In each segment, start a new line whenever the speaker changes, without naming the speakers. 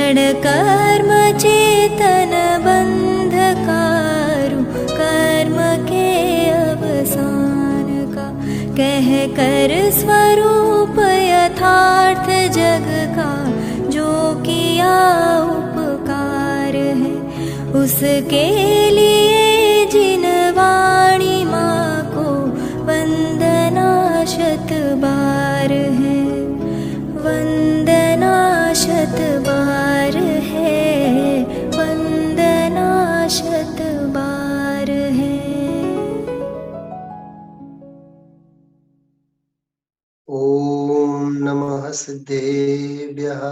जड़ कर्म चेतन बंधकारु कर्म के अवसान का, कह कर स्वरूप यथार्थ जग का जो किया उपकार है, उसके लिए जिन वाणी माँ को वंदना शत बार है, वंदना शत बार है, वंदना शत बार है।
ओम नमः सिद्धेभ्यः,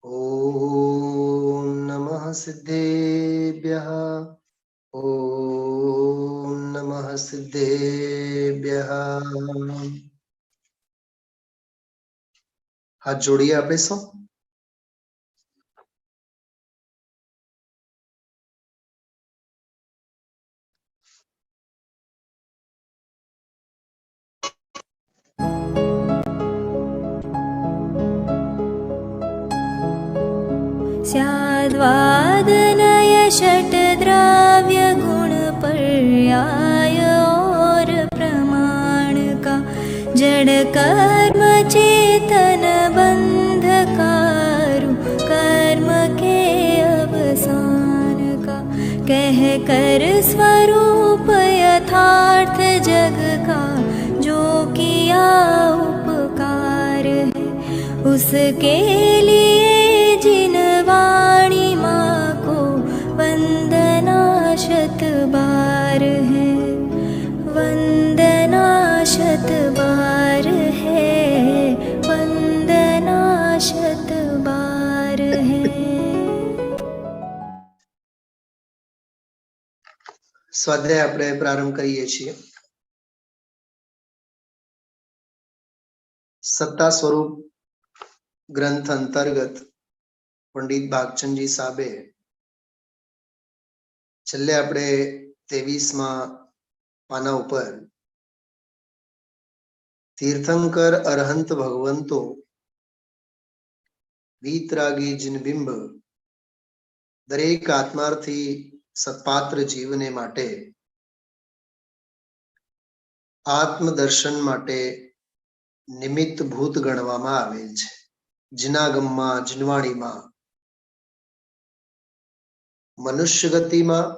ओम नमः सिद्धेभ्यः, ओम नमः सिद्धेभ्यः। हाथ जोड़िए आपे सौ।
स्याद्वादनय षट्द्रव्य गुण पर्याय और प्रमाण का, जड़ कर्म चेतन बंधकारु कर्म के अवसान का, कह कर स्वरूप यथार्थ जग का जो किया उपकार है, उसके लिए जिन वाणी माँ को वंदना शत बार है, वंदना शत बार है, वंदना शत बार है।
स्वाध्याय આપણે પ્રારંભ કરીએ છીએ। સત્તા સ્વરૂપ ગ્રંથ અંતર્ગત પંડિત ભાગચંદજી સાહેબે છેલ્લે આપણે 23મા પાના ઉપર તીર્થંકર અરહંત ભગવંતો વીતરાગી જિનબિંબ દરેક આત્માર્થી સત્પાત્ર જીવને માટે આત્મદર્શન માટે નિમિત્ત ભૂત ગણવામાં આવેલ છે। જીનાગમમાં, જીનવાણીમાં, મનુષ્ય ગતિમાં,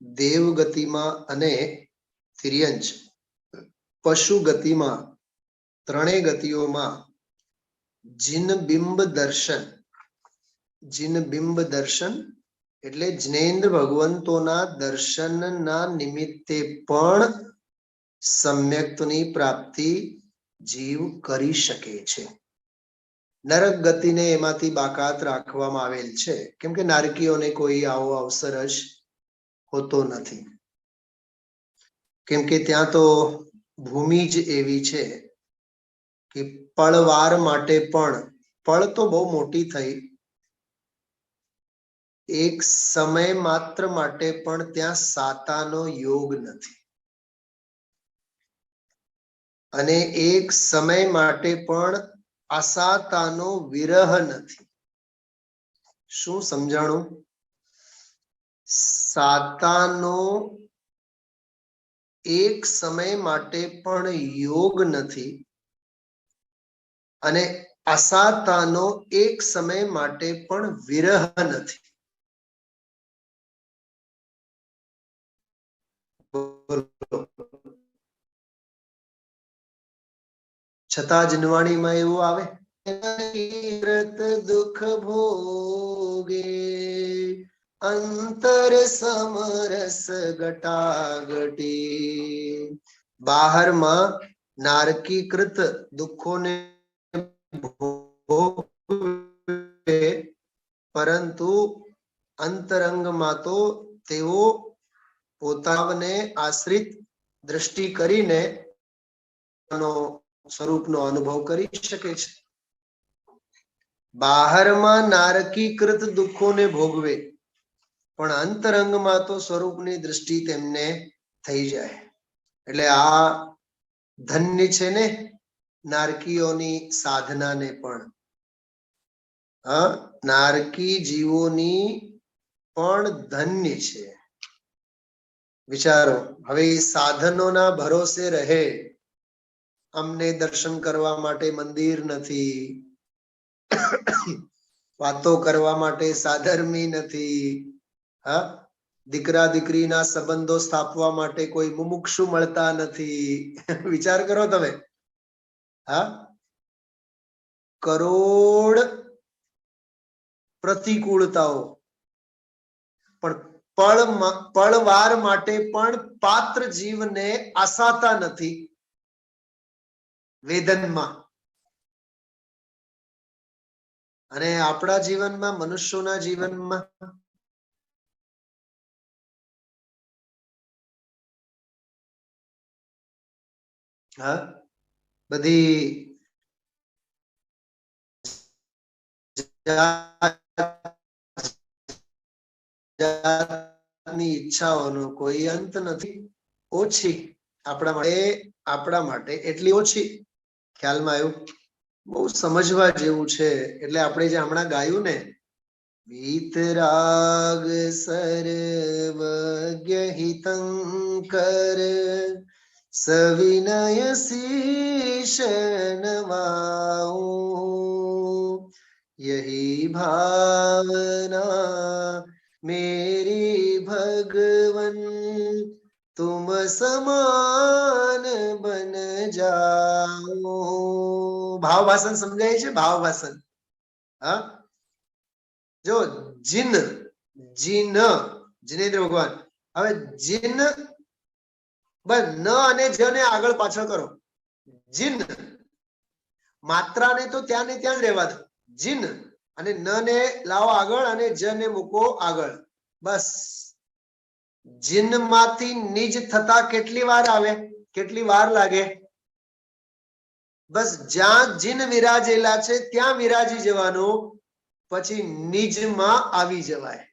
દેવ ગતિમાં અને તિર્યંચ પશુ ગતિમાં, ત્રણેય ગતિઓમાં જીનબિંબ દર્શન એટલે જ્ઞેન્દ્ર ભગવંતોના દર્શનના નિમિત્તે પણ સમ્યક્તની પ્રાપ્તિ જીવ કરી શકે છે। નરક ગતિને એમાંથી બાકાત રાખવામાં આવેલ છે, કેમ કે નારકીઓને કોઈ આવો અવસર જ હોતો નથી, કેમ કે ત્યાં તો ભૂમિ જ એવી છે કે પળવાર માટે પણ, પળ તો બહુ મોટી થઈ, એક સમય માત્ર માટે પણ ત્યાં સાતાનો યોગ નથી, અને એક સમય માટે પણ અસાતાનો વિરહ નથી। શું સમજાણું? સાતાનો એક સમય માટે પણ યોગ નથી અને અસાતાનો એક સમય માટે પણ વિરહ નથી। છતાં જનવાણીમાં એવું આવે, દુઃખ ભોગે અંતર સમરસ ગટાગટી। બહારમાં નારકીકૃત દુઃખોને ભોગવે, પરંતુ અંતરંગમાં તો તેઓ પોતાને આશ્રિત દ્રષ્ટિ કરીને સ્વરૂપનો અનુભવ કરી શકે છે। બહારમાં નારકીકૃત દુઃખોને ભોગવે પણ અંતરંગમાં તો સ્વરૂપની દ્રષ્ટિ તેમને થઈ જાય। એટલે આ ધન્ય છે ને નારકીઓની સાધનાને પણ, હા, નારકી જીવોની પણ ધન્ય છે. વિચારો, હવે સાધનોના ભરોસે રહે, અમને દર્શન કરવા માટે મંદિર નથી, વાતો કરવા માટે સાધર્મી નથી, હા, દીકરા દીકરીના સંબંધો સ્થાપવા માટે કોઈ મુમુક્ષુ મળતા નથી. વિચાર કરો તમે. હા, કરોડ પ્રતિકૂળતાઓ, પણ પળવાર માટે પણ પાત્ર જીવને આસાતા નથી વેદનમાં. અને આપણા જીવનમાં, મનુષ્યોના જીવનમાં હા, બધી જાતની ઈચ્છાઓનો કોઈ અંત નથી. ઓછી આપણા માટે એટલી ઓછી. ખ્યાલમાં આવ્યું? બહુ સમજવા જેવું છે. એટલે આપણે જે હમણાં ગાયું ને, વીતરાગ સર્વજ્ઞ હિતંકર સવિનય શીશ નવાઉં, यही भावना मेरी भगवन तुम સમાન બન જાઓ. ભાવ ભાષણ સમજાય છે? ભાવ ભાષણ. હા, જો જીન જીન જીનેન્દ્ર ભગવાન. હવે જીન બસ ન અને જ ને આગળ પાછળ કરો. જીન માત્રાને તો ત્યાં ને ત્યાં જ રહેવા દો. જીન અને ન ને લાવો આગળ અને જ ને મૂકો આગળ. બસ જીન માંથી નિજ થતા કેટલી વાર આવે? કેટલી વાર લાગે? બસ જ્યાં જીન વિરાજેલા છે ત્યાં વિરાજી જવાનું, પછી નિજમાં આવી જવાય.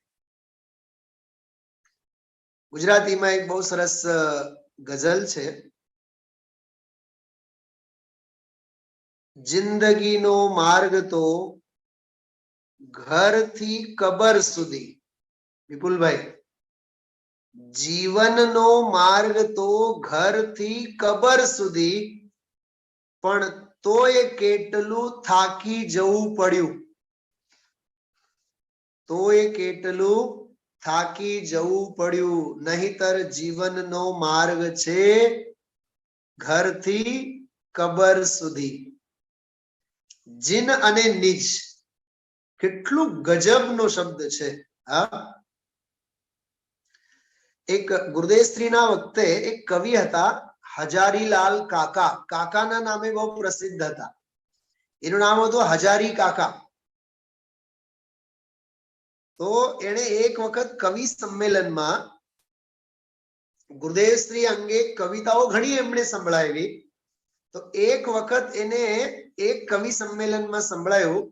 ગુજરાતીમાં એક બહુ સરસ ગઝલ છે, જિંદગીનો માર્ગ તો ઘરથી કબર સુધી. વિપુલભાઈ, જીવનનો માર્ગ તો ઘરથી કબર સુધી, પણ તોય કેટલું થાકી જવું પડ્યું. તોય કેટલું થાકી જવું પડ્યું. નહીતર જીવનનો માર્ગ છે ઘરથી કબર સુધી. જીન અને નિજ કેટલું ગજબનો શબ્દ છે. હા, એક ગુરુદેવશ્રીના વખતે એક કવિ હતા, હજારીલાલ કાકા. કાકાના નામે બહુ પ્રસિદ્ધ હતા. એનું નામ હતું હજારી કાકા. તો એને એક વખત કવિ સંમેલનમાં ગુરુદેવશ્રી અંગે કવિતાઓ ઘણી એમણે સંભળાવી. તો એક વખત એને એક કવિ સંમેલનમાં સંભળાયું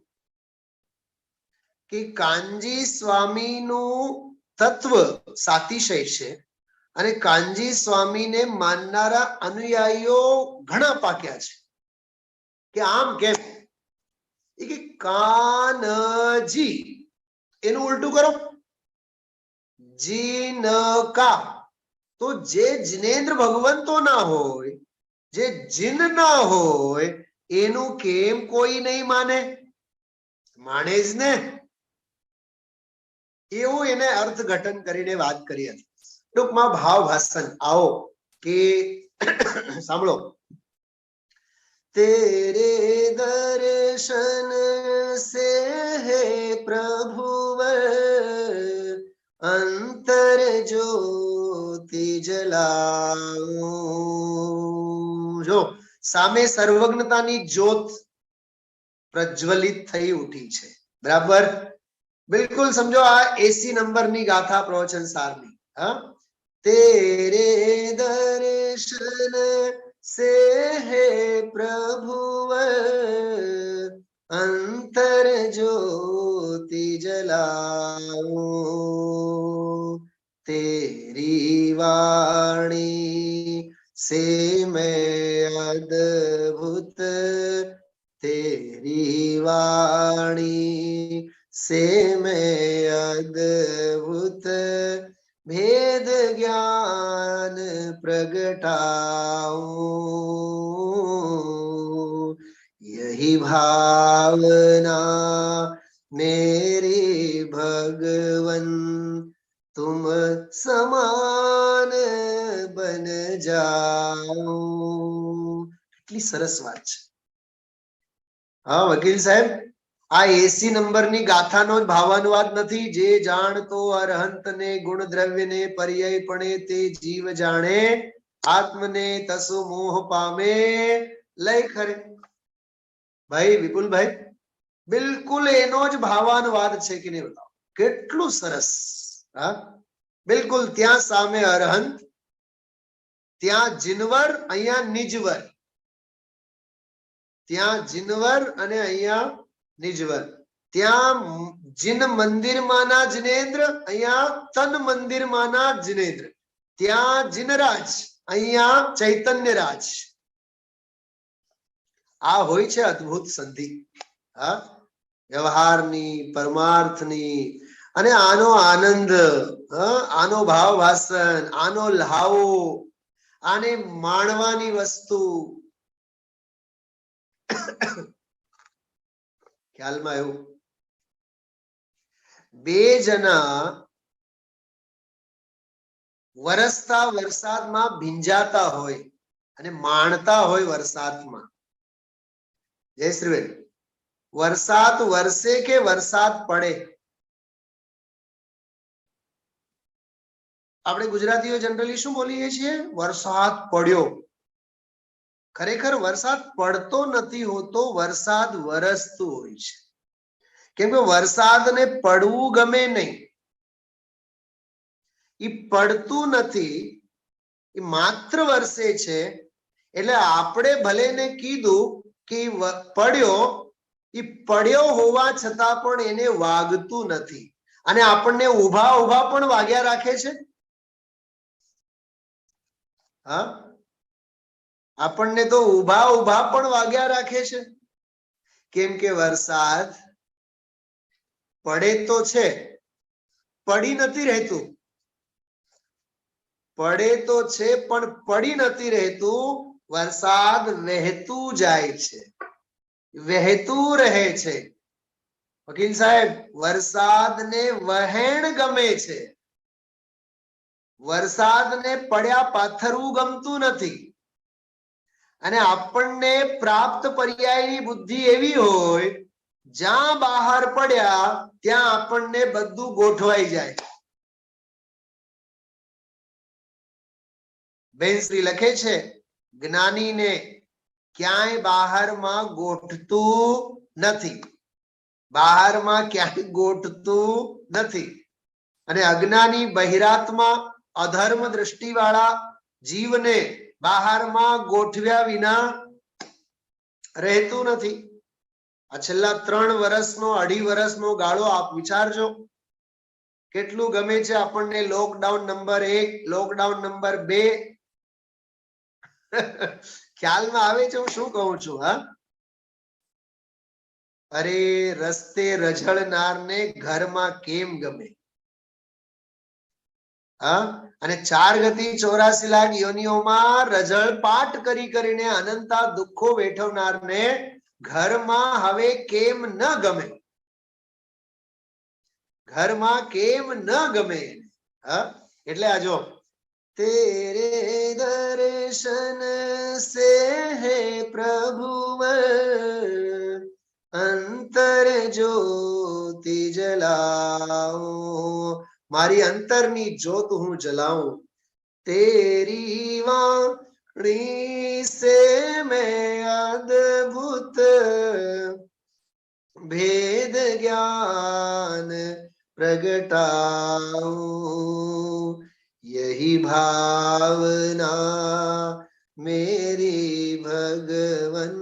કે કાનજી સ્વામીનું તત્વ સાતિશય છે અને કાનજી સ્વામીને માનનારા અનુયાયીઓ ઘણા પાક્યા છે. કે આમ કેમ? કે કાનજી એનું ઉલટું કરો, જીનકા. તો જે જિનેન્દ્ર ભગવંતો ના હોય, જે જીન ના હોય, એનું કેમ કોઈ નહીં માને? માને જ ને. એવું એને અર્થઘટન કરીને વાત કરી હતી. ટૂંકમાં ભાવ ભાષણ આવો કે સાંભળો. तेरे दर्शन से है प्रभुवर अंतर ज्योति जलाओ. જો સામે સર્વજ્ઞતાની જ્યોત પ્રજ્વલિત થઈ ઉઠી છે. બરાબર? બિલકુલ સમજો. આ 80 નંબરની ગાથા પ્રવચન સારની. હા, તેરે દર્શન से है प्रभुवर अंतर ज्योति जलाओ. तेरी वाणी से मैं अद्भुत तेरी वाणी से मैं अद्भुत भेद ज्ञान प्रगटाऊं, यही भावना मेरी भगवन तुम समान बन जाओ. કેટલી સરસ વાત છે. હા વકીલ સાહેબ, આ 80 નંબરની ગાથાનો જ ભાવાનુવાદ નથી. જે જાણતો અરહંતને ગુણ દ્રવ્યને પર્યાયપણે તે જીવ જાણે, આત્મને તસો મોહ પામે લય ખરે. ભાઈ વિપુલભાઈ, બિલકુલ એનો જ ભાવાનુવાદ છે કે નહીં બતાવો. કેટલું સરસ. હા બિલકુલ. ત્યાં સામે અરહંત, ત્યાં જીનવર, અહીંયા નિજવર. ત્યાં જીનવર અને અહીંયા નિજવર. ત્યાં જીન મંદિરમાંના જિનેન્દ્ર, અહીંયા તન મંદિરમાંના જિનેન્દ્ર. ત્યાં જીનરાજ, અહીંયા ચૈતન્યરાજ. આ હોય છે અદ્ભુત સંધિ. હા વ્યવહારની, પરમાર્થની. અને આનો આનંદ, આનો ભાવ ભાષણ, આનો લહાવો, આને માણવાની વસ્તુ ખ્યાલમાં આવ્યું. બે જણા વરસતા વરસાદમાં ભીંજાતા હોય અને માણતા હોય વરસાદમાં. જયશ્રીબેન, વરસાદ વરસે કે વરસાદ પડે? આપણે ગુજરાતીઓ જનરલી શું બોલીએ છીએ? વરસાદ પડ્યો. ખરેખર વરસાદ પડતો નથી હોતો, વરસાદ વરસતું હોય છે. કેમ કે વરસાદને પડવું ગમે નહીં. એ પડતું નથી, એ માત્ર વરસે છે. એટલે આપણે ભલે ને કીધું કે પડ્યો, એ પડ્યો હોવા છતાં પણ એને વાગતું નથી. અને આપણને ઉભા ઉભા પણ વાગ્યા રાખે છે. હા આપણને તો ઉભા ઉભા પણ વાગ્યા રાખે છે. કેમ કે વરસાદ પડે તો છે, પડી નથી રહેતું. પડે તો છે પણ પડી નથી રહેતું. વરસાદ વહેતું જાય છે, વહેતું રહે છે. વકીલ સાહેબ, વરસાદને વહેણ ગમે છે. વરસાદને પડ્યા પાથરવું ગમતું નથી. અને આપણને પ્રાપ્ત પર્યાયની બુદ્ધિ એવી હોય, જ્યાં બહાર પડ્યા ત્યાં આપણને બધું ગોઠવાઈ જાય. બેનશ્રી લખે છે, જ્ઞાનીને ક્યાંય બહારમાં ગોઠતું નથી. બહારમાં ક્યાંય ગોઠતું નથી. અને અજ્ઞાની બહિરાત્મા અધર્મ દ્રષ્ટિવાળા જીવને બહારમાં ગોઠવ્યા વિના રહેતું નથી. આ છેલ્લા 3 વર્ષનો 2.5 વર્ષનો ગાળો આપ વિચારજો. કેટલું ગમે છે આપણને લોકડાઉન નંબર 1, લોકડાઉન નંબર 2. ખ્યાલમાં આવે છે હું શું કહું છું? હા અરે રસ્તે રઝળનારને ઘરમાં કેમ ગમે? હા અને 4 ગતિ 84 લાખ યોનિઓમાં રઝળ પાટ કરી કરીને અનંતા દુઃખો વેઠવનારને ઘરમાં હવે કેમ ન ગમે? ઘરમાં કેમ ન ગમે? હા એટલે આ જો, तेरे दर्शन से है प्रभु अंतर ज्योति जलाओ. मारी अंतरनी ज्योत हूं जलाऊं. तेरी वाणी से मैं अद्भुत भेद ज्ञान प्रगटाऊं, यही भावना मेरी भगवन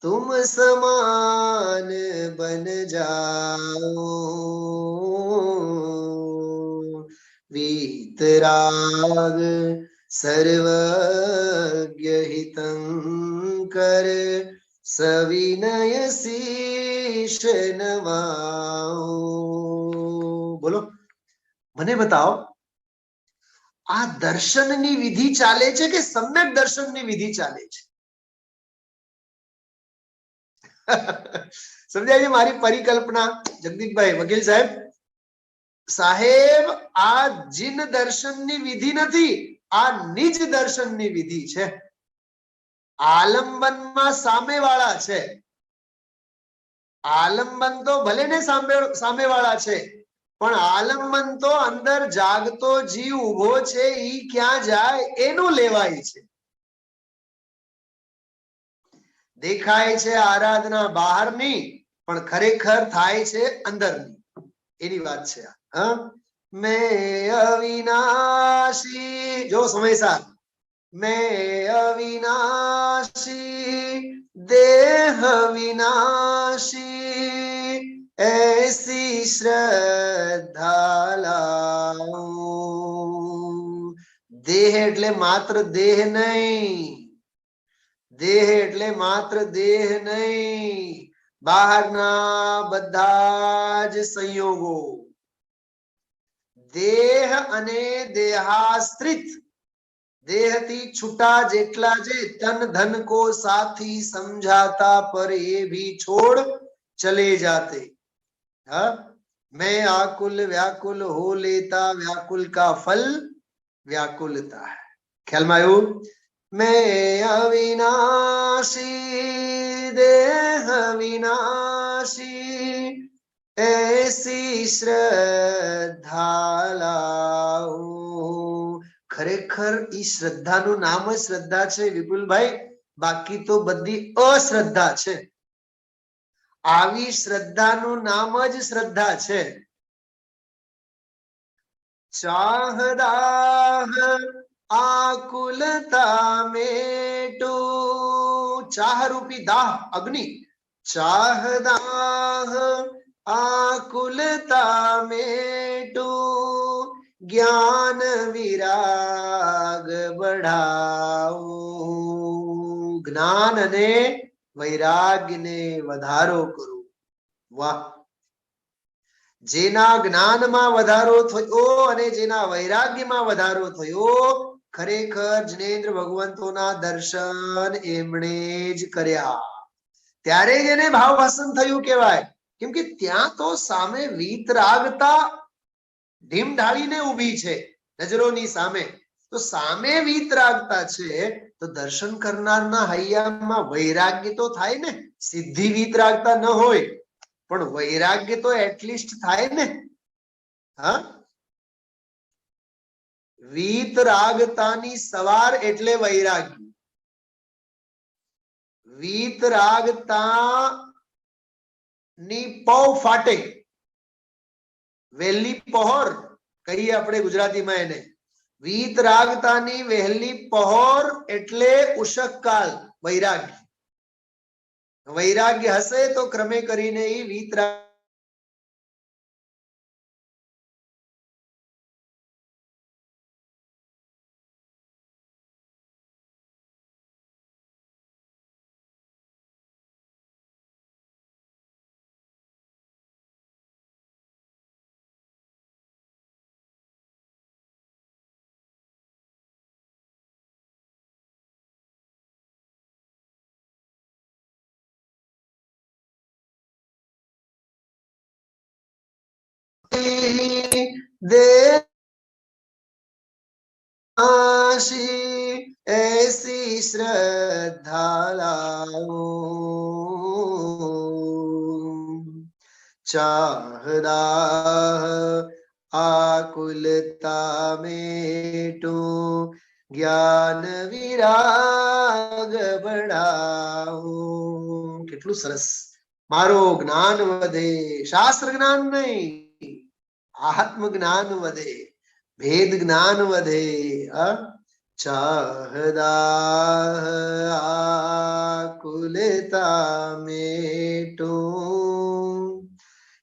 तुम समान बन जाओ. वीतराग सर्वज्ञ हितं कर સવિનય શીશ નવાઉ. બોલો, મને બતાવો, આ દર્શનની વિધિ ચાલે છે કે સમ્યક દર્શનની વિધિ ચાલે છે? સમજાય છે મારી પરિકલ્પના? જગદીશભાઈ વકીલ સાહેબ, સાહેબ આ જીન દર્શનની વિધિ નથી, આ નિજ દર્શનની વિધિ છે. આલંબનમાં સામેવાળા છે, આલંબન તો ભલે ને સામેવાળા છે, પણ આલંબન તો અંદર જાગતો જીવ ઉભો છે, ઈ ક્યાં જાય એનું લેવાય છે. દેખાય છે આરાધના બહારની, પણ ખરેખર થાય છે અંદરની. એની વાત છે આ. મેં અવિનાશી, જો સમય સાથ, मैं अविनाशी देह विनाशी ऐसी श्रद्धा लाऊं. देह એટલે માત્ર દેહ નહીં, દેહ એટલે માત્ર દેહ નહીં, બહારના બધા જ સંયોગો, દેહ અને દેહાશ્રિત, देहती छुटा जेटला जे तन धन को साथी समझाता पर ये भी छोड़ चले जाते. हाँ, मैं आकुल व्याकुल हो लेता, व्याकुल का फल व्याकुलता है. ख्याल में आयु? मैं अविनाशी देह विनाशी ऐसी श्रद्धा लाऊं. ખરેખર ઈ શ્રદ્ધાનું નામ જ શ્રદ્ધા છે વિપુલભાઈ, બાકી તો બધી અશ્રદ્ધા છે. આવી શ્રદ્ધાનું નામ જ શ્રદ્ધા છે. ચાહદાહ આકુલતા મેટુ, ચાહ રૂપી દાહ અગ્નિ, ચાહદાહ આકુલતા મેટુ ज्ञान विराग बढ़ाओ. જ્ઞાન અને વૈરાગ્યને વધારો કરો. વાહ, જેના જ્ઞાનમાં વધારો થયો અને જેના વૈરાગ્યમાં વધારો થયો, ખરેખર જિનેન્દ્ર ભગવંતોના દર્શન એમણે જ કર્યા. ત્યારે જ એને ભાવભાસન થયું કહેવાય. કેમ કે ત્યાં તો સામે વીતરાગતા ઢીમ ઢાળીને ઊભી છે નજરોની સામે, તો સામે વીતરાગતા છે, તો દર્શન કરનારના હૈયામાં વૈરાગ્ય તો થાય ને. સિદ્ધિ વીતરાગતા ન હોય પણ વૈરાગ્ય તો એટલીસ્ટ થાય ને. હા, વીતરાગતાની સવાર એટલે વૈરાગ્ય. વીતરાગતા ની પૌ ફાટે, વહેલી પહોર કહીએ આપણે ગુજરાતીમાં એને. વીતરાગતાની વહેલી પહોર એટલે ઉષકકાળ, વૈરાગ્ય. વૈરાગ્ય હશે તો ક્રમે કરીને ઈ વીતરાગ दे आशी ऐसी श्रद्धा लाओ. चाहदाह आकुलता मेटो ज्ञान विराग बढ़ाओ. કેટલું સરસ. મારો જ્ઞાન વધે, શાસ્ત્ર જ્ઞાન નહીં, આત્મ જ્ઞાન વધે, भेद ज्ञान वधे. चाहदाह आकुलता मेटो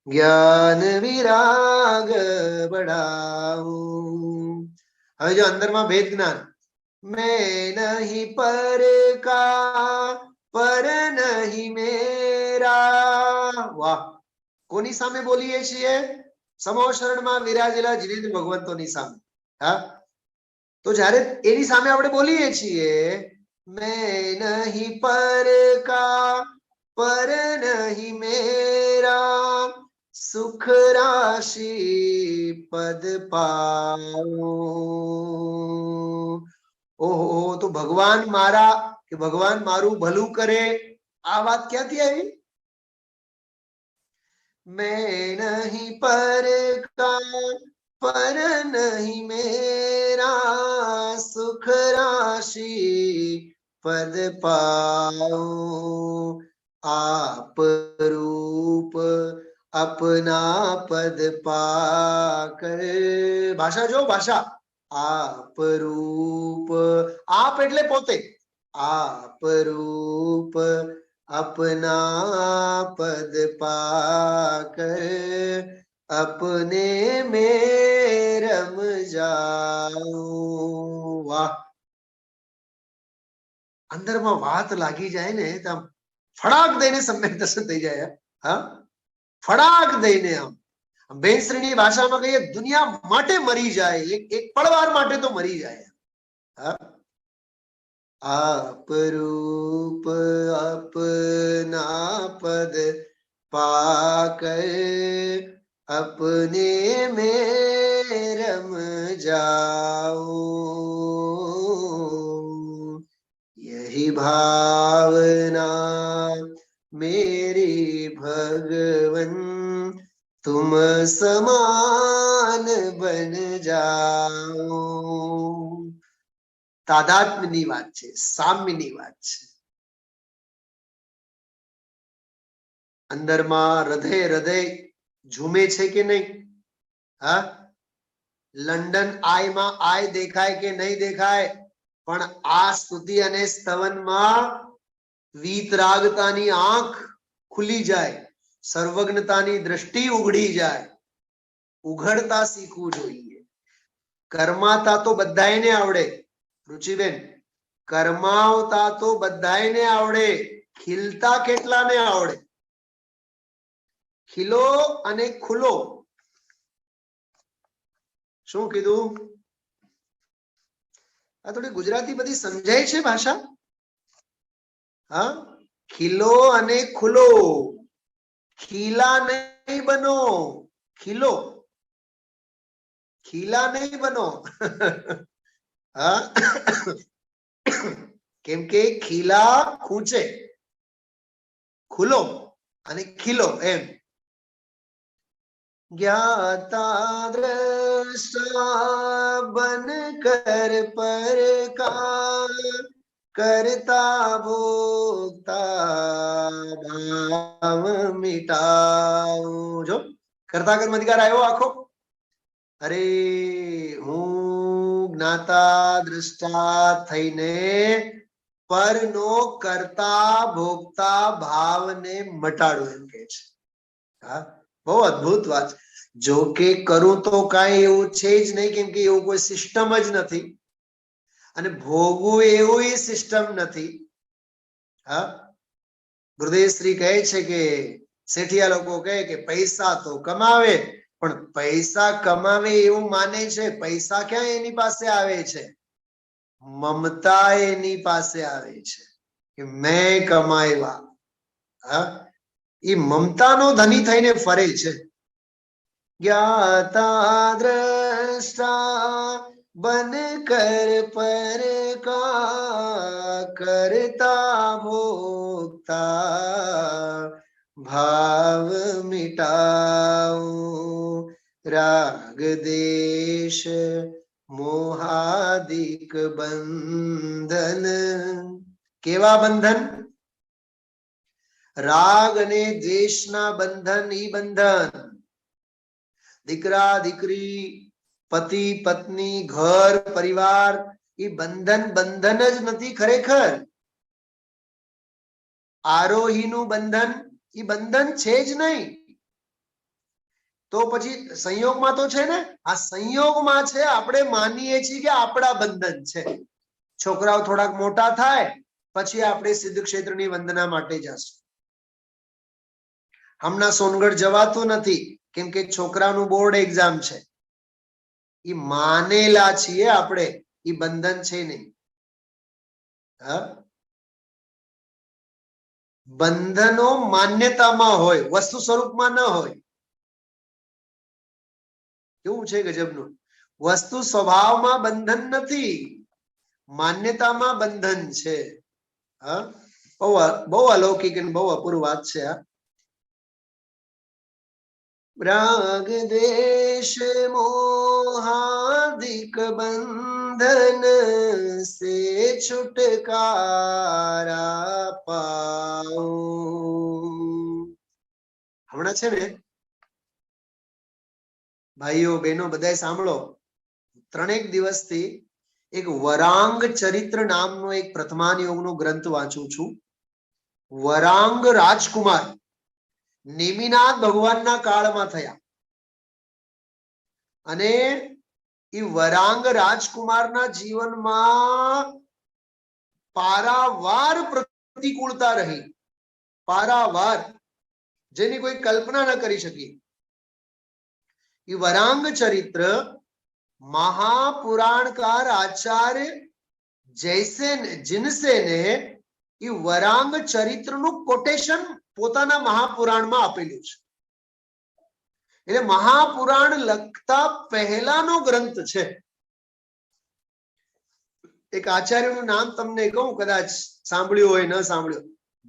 ज्ञान विराग बढ़ाओ. હવે જો અંદરમાં ભેદ જ્ઞાન, मैं नहीं पर का પર નહીં મેરા. વાહ. કોની સામે બોલીએ છીએ? સમૂહ શરણમાં વિરાજેલા જિનેન્દ્ર ભગવંતોની સામે. હા, તો જ્યારે એની સામે આપણે બોલીએ છીએ, મેં નહીં પર કા પર નહીં મેરા સુખ રાશિ પદ પાઉં. ઓહો, તો ભગવાન મારા કે ભગવાન મારું ભલું કરે, આ વાત ક્યાંથી આવી? મેં નહીં પર કા પર નહીં મેરા સુખ રાશિ પદ પાઉં. आप रूप अपना पद पाकर. भाषा जो भाषा. आप रूप, आप એટલે પોતે. आप रूप अपना पद पाकर अपने में रम जाऊं. વાહ. અંદરમાં વાત લાગી જાય ને તો ફડાક દઈને સમ્યક દર્શન થઈ જાય. હા, ફડાક દઈને આમ બેનશ્રીની ભાષામાં કહીએ દુનિયા માટે મરી જાય, એક પળવાર માટે તો મરી જાય. હા, आप रूप अपना पद पाकर अपने में रम जाऊं. यही भावना मेरी भगवन तुम समान बन जाओ. તાદાત્મ્યની વાત છે, સામ્યની વાત છે. અંદરમાં હૃદય હૃદય ઝૂમે છે કે નહીં? હા, લંડન આયમાં આય દેખાય કે નહીં દેખાય, પણ આ સ્તુતિ અને સ્તવનમાં વીતરાગતાની આંખ ખુલી જાય, સર્વજ્ઞતાની દ્રષ્ટિ ઉઘડી જાય. ઉઘડતા શીખવું જોઈએ. કર્માતા તો બધાયને આવડે રુચિબેન, કર્માવતા તો બધાયને આવડે, ખીલતા કેટલાને આવડે? ખીલો અને ખુલો. શું કીધું? આ થોડી ગુજરાતી બધી સમજાય છે ભાષા? હા, ખીલો અને ખુલો. ખીલા નહીં બનો, ખીલો. ખીલા નહીં બનો. કેમ કે ખીલા ખૂંચે, ખુલો અને ખીલો એમ. જ્ઞાતા દ્રષ્ટા બન કર પરકાર કરતા ભોગતા ભાવ મિટાઉં. જો કરતા કર્મ અધિકાર આવ્યો આખો. અરે હું જ્ઞાતા દ્રષ્ટા થઈને પરનો કરતા ભોગતા ભાવને મટાડું એમ કે છે. હા, બહુ અદ્ભુત વાત. જો કે કરું તો કાંઈ એવું છે જ નહીં, કેમ કે એવું કોઈ સિસ્ટમ જ નથી, અને ભોગવું એવું સિસ્ટમ નથી. હા, ગુરુદેવ શ્રી કહે છે કે શેઠિયા લોકો કહે કે પૈસા તો કમાવે, પણ પૈસા કમાવે એવું માને છે. પૈસા ક્યાં એની પાસે આવે છે? મમતા એની પાસે આવે છે કે મેં કમાવ્યા. હા, એ મમતાનો ધની થઈને ફરે છે. જ્ઞાતા દ્રષ્ટા બન કર પરકાર કરતા ભોગતા ભાવ મિટાઉં. રાગ દેશ મોહાદિક બંધન. કેવા બંધન? રાગ અને દ્વેષના બંધન. ઈ બંધન દીકરા દીકરી, પતિ પત્ની, ઘર પરિવાર, એ બંધન બંધન જ નથી ખરેખર. આરોહીનું બંધન એ બંધન છે જ નહીં. તો પછી સંયોગમાં તો છે ને. આ સંયોગમાં છે. આપણે માનીએ છીએ કે આપણા બંધન છે. છોકરાઓ થોડાક મોટા થાય પછી આપણે સિદ્ધ ક્ષેત્રની વંદના માટે જશું. હમણાં સોનગઢ જવાતું નથી કેમ કે છોકરાનું બોર્ડ એક્ઝામ છે. એ માનેલા છીએ આપણે, એ બંધન છે નહીં. હા, બંધનો માન્યતામાં હોય, વસ્તુ સ્વરૂપમાં ન હોય. કેવું છે ગજબનું. વસ્તુ સ્વભાવમાં બંધન નથી, માન્યતામાં બંધન છે. હા, બહુ અલૌકિક અને બહુ અપૂર્વ વાત છે આ. રાગ દેશ મોહાદિક બંધન સે છુટકારા પાઉ. હમણાં છે ને ભાઈઓ બહેનો બધા સાંભળો, 3 દિવસથી એક વરાંગ ચરિત્ર નામનો એક પ્રથમાન યોગનો ગ્રંથ વાંચું છું. વરાંગ રાજકુમાર નેમિનાથ ભગવાનના કાળમાં થયા અને એ વરાંગ રાજકુમારના જીવનમાં પારાવાર પ્રતિકૂળતા રહી, પારાવાર, જેની કોઈ કલ્પના ન કરી શકી. એ વરાંગ ચરિત્ર महापुराणकार आचार्य जयसेन जिनसेने એ વરાંગ ચરિત્રનું કોટેશન પોતાના મહાપુરાણમાં આપેલું છે. એટલે મહાપુરાણ લખતા પહેલાનો ગ્રંથ છે. એક આચાર્યનું નામ તમને કહું, કદાચ સાંભળ્યું હોય, ન સાંભળ્યું,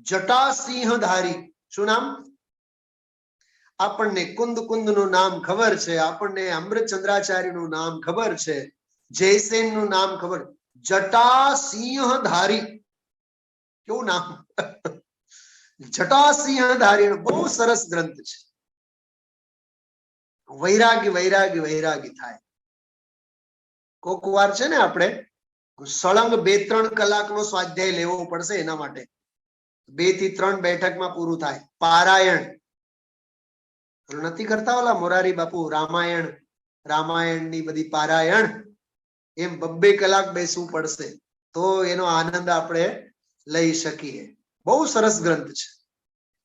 જટાસિંહધારી. શું નામ? આપણને કુંદ કુંદનું નામ ખબર છે, આપણને અમૃતચંદ્રાચાર્યનું નામ ખબર છે, જયસેનનું નામ ખબર. જટાસિંહધારી, કેવું નામ! જટાસિંહધારી બહુ સરસ ગ્રંથ છે. વૈરાગી વૈરાગી વૈરાગી થાય. કોક વાર છે ને આપણે સળંગ 2-3 કલાકનો સ્વાધ્યાય લેવો પડશે. એના માટે 2 થી 3 બેઠકમાં પૂરું થાય. પારાયણ નથી કરતા ઓલા મોરારી બાપુ, રામાયણની બધી પારાયણ, એમ 2 કલાક બેસવું પડશે તો એનો આનંદ આપણે લઈ શકીએ. બહુ સરસ ગ્રંથ છે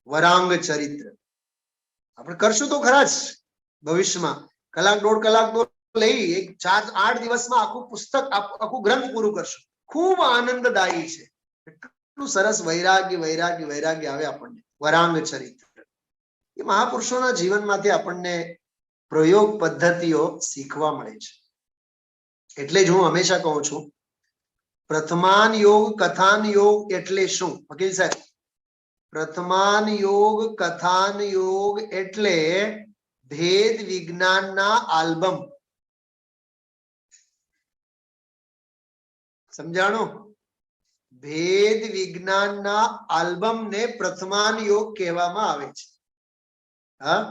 વરાંગ ચરિત્ર. આપણે કરશું તો ખરા જ ભવિષ્યમાં. 1-1.5 કલાક તો લઈ 4-8 દિવસમાં આખું પુસ્તક, આખું ગ્રંથ પૂરું કરશું. ખૂબ આનંદદાયી છે. એટલું સરસ વૈરાગ્ય વૈરાગ્ય વૈરાગ્ય આવે આપણને વરાંગ ચરિત્ર. એ મહાપુરુષોના જીવનમાંથી આપણને પ્રયોગ પદ્ધતિઓ શીખવા મળે છે. એટલે જ હું હંમેશા કહું છું, પ્રથમાન યોગ કથાન યોગ એટલે શું? વકીલ સાહેબ, પ્રથમાન યોગ કથાન યોગ એટલે ભેદ વિજ્ઞાનના આલ્બમ. સમજાણો? ભેદ વિજ્ઞાનના આલ્બમને પ્રથમાન યોગ કહેવામાં આવે છે. હા,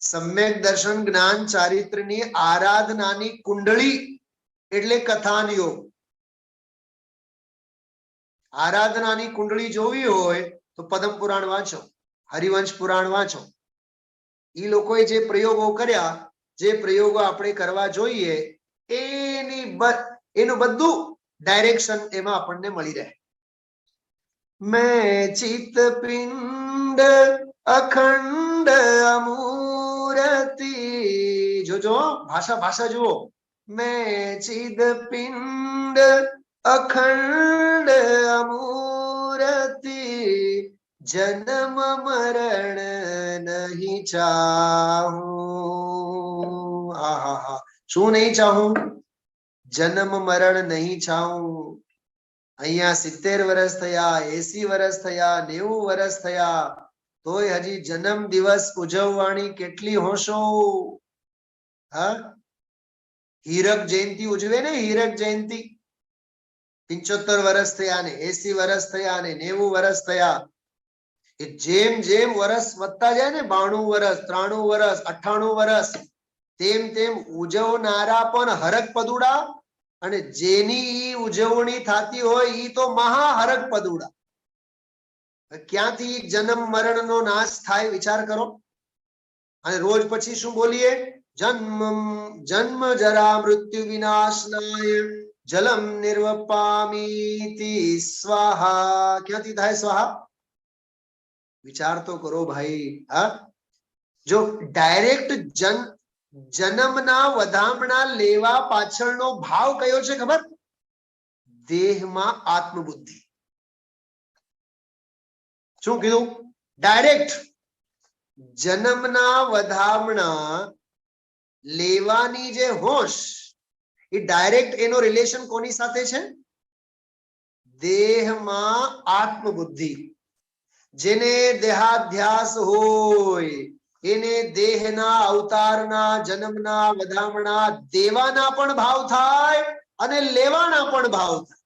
સમ્યક દર્શન જ્ઞાન ચારિત્રની આરાધનાની કુંડળી એટલે કથાન યોગ. આરાધનાની કુંડળી જોવી હોય તો પદ્મ પુરાણ વાંચો, હરિવંશ પુરાણ વાંચો. એ લોકોએ જે પ્રયોગો કર્યા, જે પ્રયોગો આપણે કરવા જોઈએ, એનું બધું ડાયરેક્શન એમાં આપણને મળી રહે. મેં ચિત્ત પિંડ અખંડ અમૂર્તિ, જોજો ભાષા જુઓ. મેં ચિદ પિંડ અખંડ અમૂર્તિ, જન્મ મરણ નહીં ચાહું. આહા, શું નહીં ચાહું? જન્મ મરણ નહીં ચાહું. અહીંયા 70 વર્ષ થયા, 80 વર્ષ થયા, 90 વર્ષ થયા, તોય હજી જન્મ દિવસ ઉજવવાની કેટલી હોશો. હા, હીરક જયંતિ ઉજવે ને, હીરક જયંતિ. 75 વર્ષ થયા ને 80 વર્ષ થયા ને 90 વર્ષ થયા. એ જેમ જેમ વર્ષ વધતા જાય ને, 92 વર્ષ, 93 વર્ષ, 98 વર્ષ, તેમ તેમ ઉજવનારા પણ હરક પદુડા, અને જેની ઉજવણી થતી હોય ઈ તો મહાહરક પદુડા. ક્યાંથી જન્મ મરણ નો નાશ થાય વિચાર કરો. અને રોજ પછી શું બોલીએ? જન્મ જરા મૃત્યુ વિનાશનાય જલમ નિર્વપામીતિ સ્વાહા. ક્યાંથી થાય સ્વાહા? વિચાર તો કરો ભાઈ. હા, જો ડાયરેક્ટ જન્મના વધામણા લેવા પાછળનો ભાવ કયો છે ખબર? દેહમાં આત્મબુદ્ધિ. શું કીધું? ડાયરેક્ટ જન્મના વધામણા લેવાની જે હોશ, એ ડાયરેક્ટ એનો રિલેશન કોની સાથે છે? દેહમાં આત્મબુદ્ધિ. જેને દેહાધ્યાસ હોય એને દેહના અવતારના જન્મના વધામણા દેવાના પણ ભાવ થાય અને લેવાના પણ ભાવ થાય.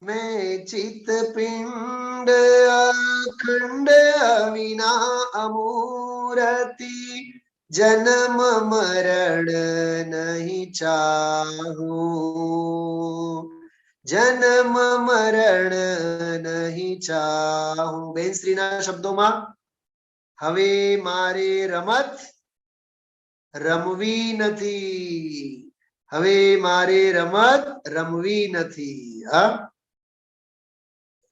મેં ચિત્ત પિંડ અખંડ અવિના અમૂરતિ જન્મ મરણ નહીં ચાહું. જન્મ મરણ નહીં ચાહું. બેનશ્રીના શબ્દોમાં, હવે મારે રમત રમવી નથી. હવે મારે રમત રમવી નથી. હા,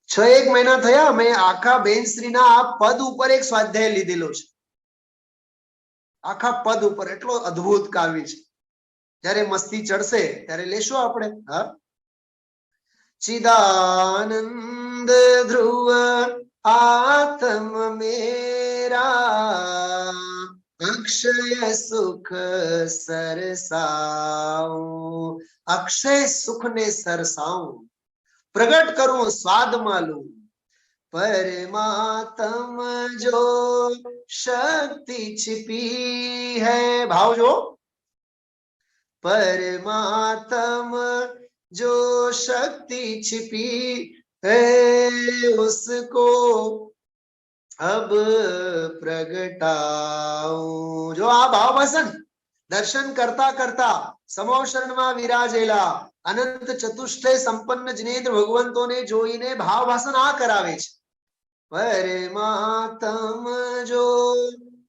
6 મહિના થયા મેં આખા બેનશ્રીના આ પદ ઉપર એક સ્વાધ્યાય લીધેલો છે. આખા પદ ઉપર. એટલો અદ્ભુત કાવ્ય છે. જયારે મસ્તી ચડશે ત્યારે લેશું આપણે. હા, ચિદાનંદ ધ્રુવ આત્મ મેરા અક્ષય સુખ સરસાઉં. અક્ષય સુખ ને સરસાઉં, પ્રગટ કરું સ્વાદ માલું. परमात्म जो शक्ति छिपी है. भाव जो परमात्म जो शक्ति छिपी है उसको अब प्रगटाऊं. जो આ ભાવ વસન દર્શન કરતા કરતા સમોશરણમાં વિરાજેલા અનંત ચતુષ્ટય સંપન્ન જિનેન્દ્ર ભગવંતોને જોઈને ભાવ ભાષણ આ કરાવે છે. परमात्म जो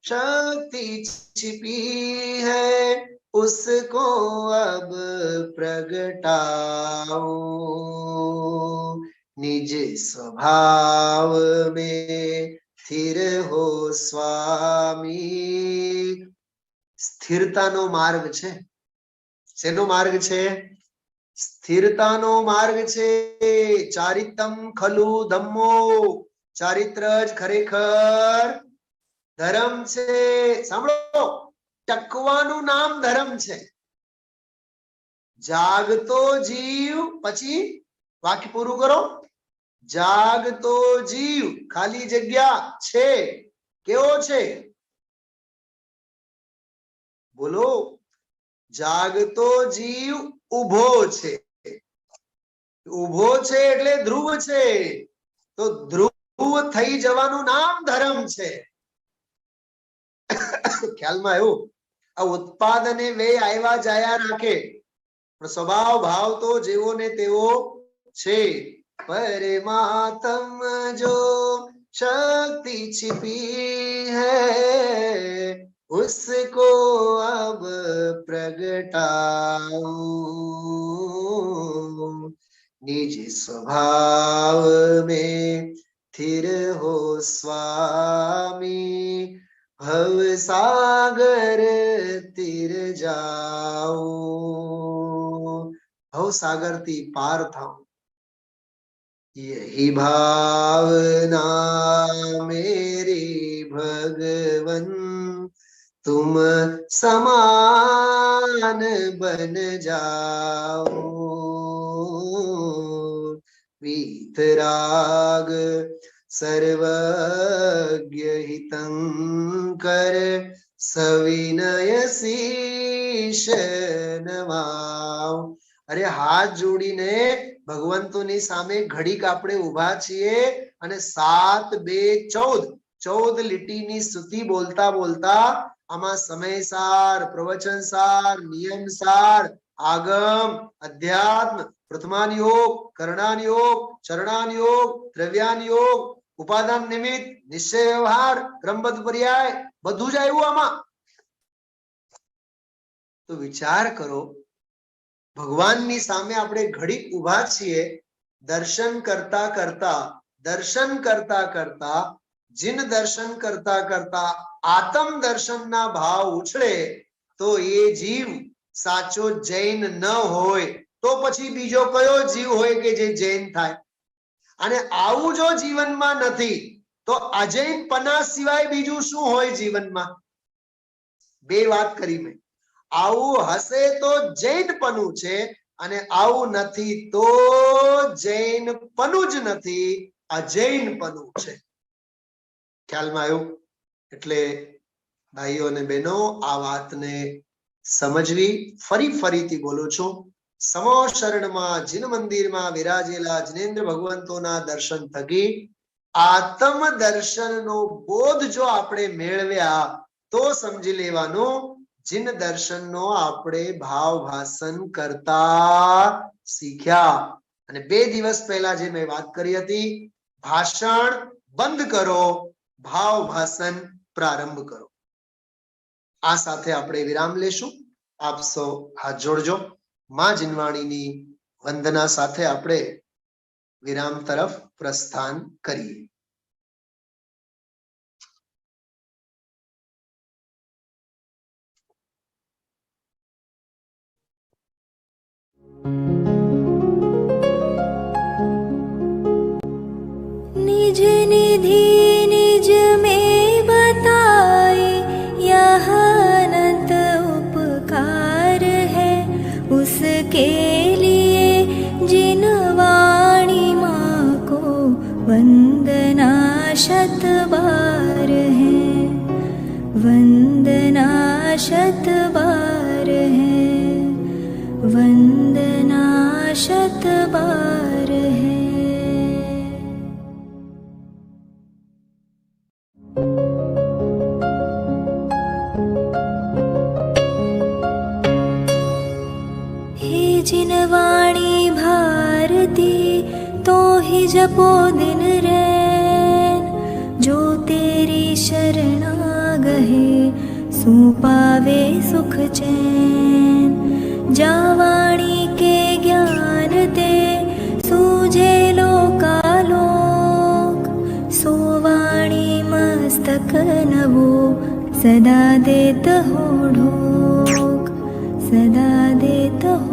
शक्ति छिपी है उसको अब प्रगटाओ. निज स्वभाव में स्थिर हो स्वामी. સ્થિરતાનો માર્ગ છે. શેનો માર્ગ છે? સ્થિરતાનો માર્ગ છે. ચારિતમ ખલુ ધમ્મો. ચારિત્ર જ ખરેખર ધર્મ છે. સાંભળો, ટકવાનું નામ ધર્મ છે. જાગતો જીવ, પછી વાક્ય પૂરું કરો. જાગતો જીવ ખાલી જગ્યા છે. કેવો છે? બોલો. જાગતો જીવ ઉભો છે. ઉભો છે એટલે ધ્રુવ છે. તો ધ્રુવ થઈ જવાનું નામ ધર્મ છે. ખ્યાલમાં આવ્યું? આ ઉત્પાદને વ્યય આવ્યા જાયા રાખે, પણ સ્વભાવ ભાવ તો જેવો ને તેવો છે. પરમાત્મ જો શક્તિ छिपी है उसको अब प्रगटाऊं. निज स्वभाव में स्थिर हो स्वामी भव सागर तिर जाओ. भव सागर थी पार थाओ. यही भावना मेरी भगवन तुम समान बन जाओ. वीतराग सर्वज्ञ हितंकर सविनय शीश नवाओ. अरे हाथ जोड़ीने ભગવંતોની સામે ઘડીક આપણે ઊભા છીએ અને 7, 2, 14 લીટીની સ્તુતિ બોલતા બોલતા આમાં સમયસાર, પ્રવચનસાર, નિયમસાર, આગમ, અધ્યાત્મ, પ્રથમાન યોગ, કરણાન યોગ, ચરણાન યોગ, દ્રવ્યાન યોગ, ઉપાદાન નિમિત્ત, નિશ્ચય વ્યવહાર, ક્રમબદ્ધ પર્યાય બધું જ આવ્યું આમાં. તો વિચાર કરો, ભગવાનની સામે આપણે ઘડીક ઊભા છીએ, દર્શન કરતા કરતા જીન દર્શન કરતા કરતા આત્મ દર્શનના ભાવ ઉછળે તો એ જીવ સાચો જૈન ન હોય તો પછી બીજો કયો જીવ હોય કે જે જૈન થાય? અને આવું જો જીવનમાં નથી તો અજૈનપના સિવાય બીજું શું હોય જીવનમાં? બે વાત કરી મેં. આવું હશે તો જૈનપનું છે, અને આવું નથી તો જૈનપનું જ નથી, અજૈનપનું છે. ખ્યાલમાં આવ્યું? એટલે ભાઈઓ અને બહેનો, આ વાતને સમજવી. ફરીથી બોલું છું, સમો શરણમાં જીન મંદિરમાં વિરાજેલા જિનેન્દ્ર ભગવંતોના દર્શન થકી આત્મ દર્શનનો બોધ જો આપણે મેળવ્યા તો સમજી લેવાનું જીન દર્શનનો આપણે ભાવ ભાષણ કરતા શીખ્યા. અને 2 દિવસ પહેલા જે મેં વાત કરી હતી, ભાષણ બંધ કરો, ભાવ ભાષણ પ્રારંભ કરો. આ સાથે આપણે વિરામ લેશું. આપ સૌ હાથ જોડજો. માં જીનવાણીની વંદના સાથે આપણે વિરામ તરફ પ્રસ્થાન કરીએ.
निज निधि निज में बताए, यह अनंत उपकार है उसके लिए जिन वाणी माँ को वंदना शत बार है, वंदना शत बार है, वंदना शत बार है. हे जिनवाणी भारती तो ही जपो दिन रैन, जो तेरी शरणा गहे सो पावे सुख चैन. जावाणी के ज्ञान ते सूझे लोकालोक, सोवाणी मस्तक नवो सदा देत हो ढोक, सदा देत हो